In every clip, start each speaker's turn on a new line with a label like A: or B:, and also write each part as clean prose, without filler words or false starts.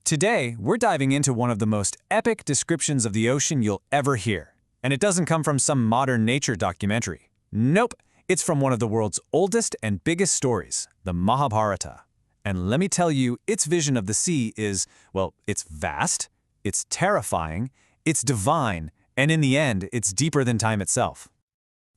A: Today, we're diving into one of the most epic descriptions of the ocean you'll ever hear. And it doesn't come from some modern nature documentary. Nope, it's from one of the world's oldest and biggest stories, the Mahabharata. And let me tell you, its vision of the sea is, well, it's vast, it's terrifying, it's divine, and in the end, it's deeper than time itself.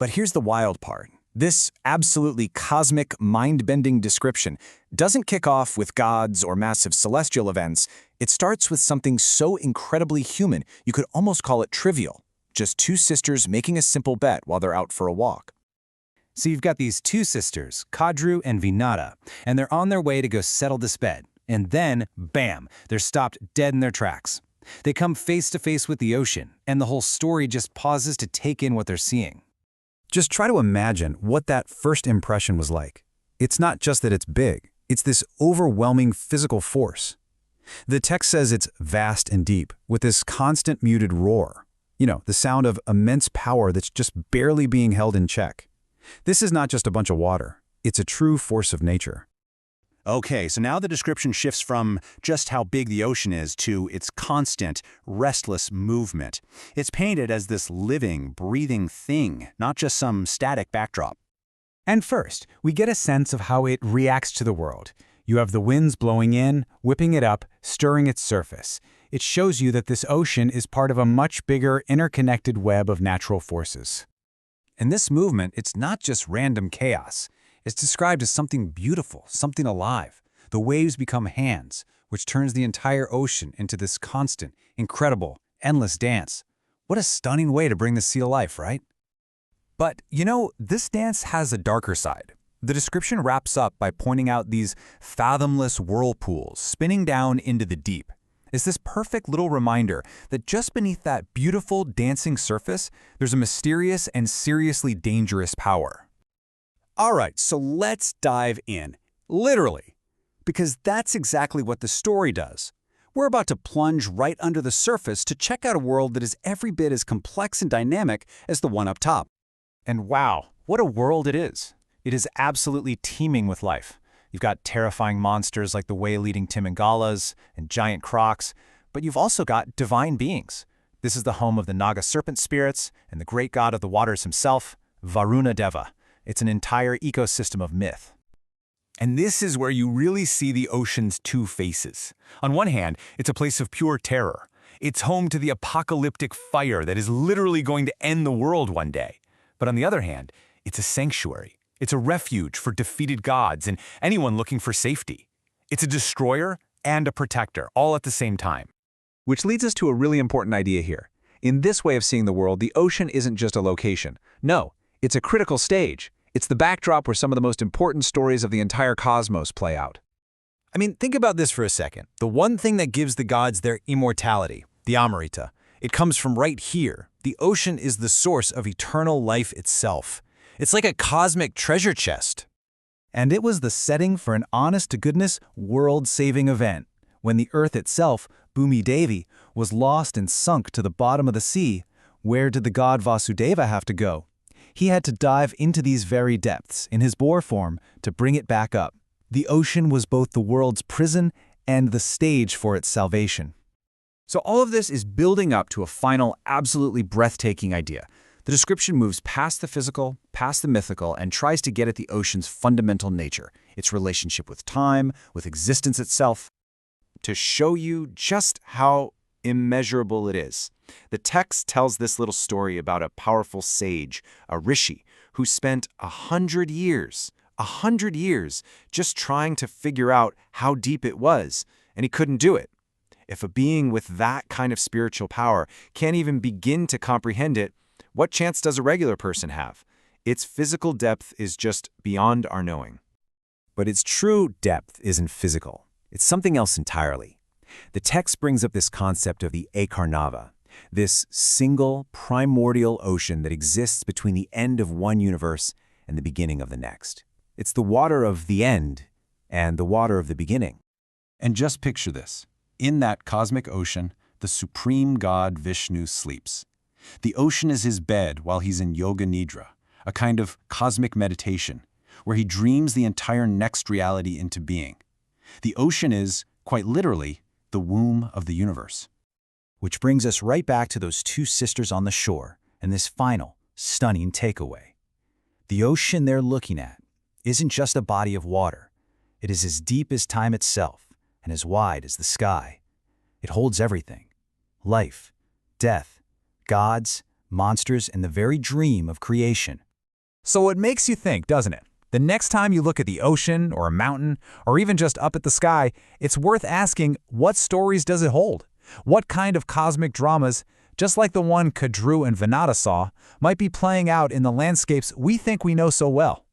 B: But here's the wild part. This absolutely cosmic, mind-bending description doesn't kick off with gods or massive celestial events. It starts with something so incredibly human, you could almost call it trivial. Just two sisters making a simple bet while they're out for a walk.
C: So you've got these two sisters, Kadru and Vinata, and they're on their way to go settle this bet. And then, bam, they're stopped dead in their tracks. They come face to face with the ocean, and the whole story just pauses to take in what they're seeing.
D: Just try to imagine what that first impression was like. It's not just that it's big, it's this overwhelming physical force. The text says it's vast and deep, with this constant muted roar. You know, the sound of immense power that's just barely being held in check. This is not just a bunch of water, it's a true force of nature.
E: Okay, so now the description shifts from just how big the ocean is to its constant, restless movement. It's painted as this living, breathing thing, not just some static backdrop.
C: And first, we get a sense of how it reacts to the world. You have the winds blowing in, whipping it up, stirring its surface. It shows you that this ocean is part of a much bigger, interconnected web of natural forces.
A: In this movement, it's not just random chaos. It's described as something beautiful, something alive. The waves become hands, which turns the entire ocean into this constant, incredible, endless dance. What a stunning way to bring the sea to life, right? But, you know, this dance has a darker side. The description wraps up by pointing out these fathomless whirlpools spinning down into the deep. It's this perfect little reminder that just beneath that beautiful, dancing surface, there's a mysterious and seriously dangerous power.
E: All right, so let's dive in, literally, because that's exactly what the story does. We're about to plunge right under the surface to check out a world that is every bit as complex and dynamic as the one up top.
A: And wow, what a world it is. It is absolutely teeming with life. You've got terrifying monsters like the whale-eating timmingalas and giant crocs, but you've also got divine beings. This is the home of the Naga serpent spirits and the great god of the waters himself, Varuna Deva. It's an entire ecosystem of myth. And this is where you really see the ocean's two faces. On one hand, it's a place of pure terror. It's home to the apocalyptic fire that is literally going to end the world one day. But on the other hand, it's a sanctuary. It's a refuge for defeated gods and anyone looking for safety. It's a destroyer and a protector, all at the same time.
F: Which leads us to a really important idea here. In this way of seeing the world, the ocean isn't just a location. No, it's a critical stage. It's the backdrop where some of the most important stories of the entire cosmos play out.
A: I mean, think about this for a second. The one thing that gives the gods their immortality, the Amrita, it comes from right here. The ocean is the source of eternal life itself. It's like a cosmic treasure chest.
C: And it was the setting for an honest-to-goodness, world-saving event, when the Earth itself, Bhumi, was lost and sunk to the bottom of the sea. Where did the god Vasudeva have to go? He had to dive into these very depths in his boar form to bring it back up. The ocean was both the world's prison and the stage for its salvation.
B: So all of this is building up to a final, absolutely breathtaking idea. The description moves past the physical, past the mythical, and tries to get at the ocean's fundamental nature, its relationship with time, with existence itself, to show you just how immeasurable it is. The text tells this little story about a powerful sage, a rishi, who spent 100 years, just trying to figure out how deep it was, and he couldn't do it. If a being with that kind of spiritual power can't even begin to comprehend it, what chance does a regular person have? Its physical depth is just beyond our knowing.
D: But its true depth isn't physical. It's something else entirely. The text brings up this concept of the Ekarnava, this single, primordial ocean that exists between the end of one universe and the beginning of the next. It's the water of the end and the water of the beginning.
E: And just picture this. In that cosmic ocean, the supreme god Vishnu sleeps. The ocean is his bed while he's in yoga nidra, a kind of cosmic meditation, where he dreams the entire next reality into being. The ocean is, quite literally, the womb of the universe.
C: Which brings us right back to those two sisters on the shore and this final, stunning takeaway. The ocean they're looking at isn't just a body of water. It is as deep as time itself and as wide as the sky. It holds everything: life, death, gods, monsters, and the very dream of creation.
B: So it makes you think, doesn't it? The next time you look at the ocean or a mountain or even just up at the sky, it's worth asking, what stories does it hold? What kind of cosmic dramas, just like the one Kadru and Vinata saw, might be playing out in the landscapes we think we know so well?